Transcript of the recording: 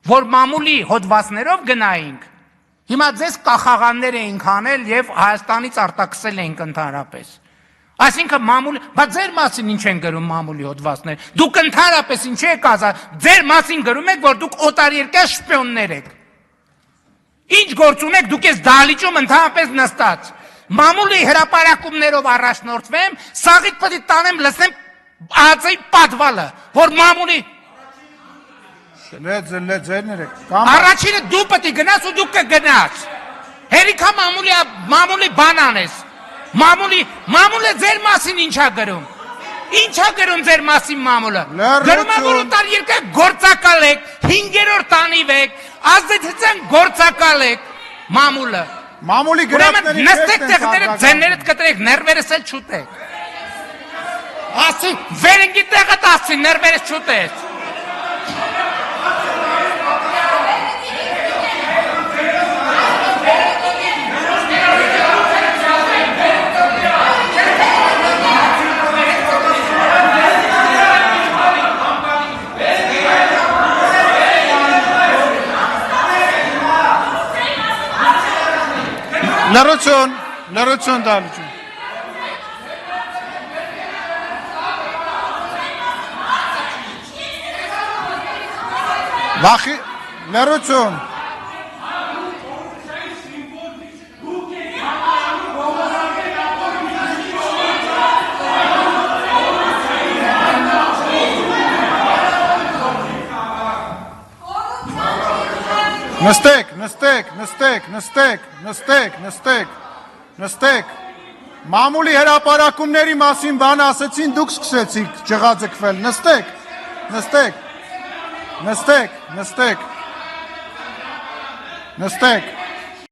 որ մամուլի հոդվածներով գնայինք, հիմա ձեզ կախաղաններ էինք անել և Հայաստանից արտաքսել էինք ընդհանրապես։ Այսինքն մամուլի, բայց ձեր մասին ինչ են գրում մամուլի հոդվածներ, դուք ընդհանրապես ինչ եք ասա, ձեր մասին գրում եք, որ դուք օտարերկրյա շպիոններ եք։ Ինչ գործ ունեք, դուք ես դահլիճում ընդհանրապես նստած։ Մամուլի հրապարակումներով առաջնորդվեմ, սաղիթ պետք է տանեմ, լսեմ ԱԱԾ-ի պատվալը, որ մամուլի Առաջինը դու պետք է գնաս ու դու կգնաս։ Հերիքա մամուլի բան անես։ Մամուլը ձեր մասին ինչա գրում։ Ինչա գրում ձեր մասին մամուլը։ Գրում է, որ օտարերկրյա գործակալ եք, 5-րդ անիվ եք, ազդեցության գործակալ եք մամուլը։ Մամուլի գրակների նստեք տեղները ձեններդ կտրեք, ներվերս էլ չուտեք։ Ասի, վերնգի տեղը տասի, ներվերս չուտես։ Լրություն դալություն։ Վախի, լրություն։ Նստեք, մամուլի հրապարակումների մասին բան ասեցին, դուք սկսեցիք ջղաձգվել, նստեք,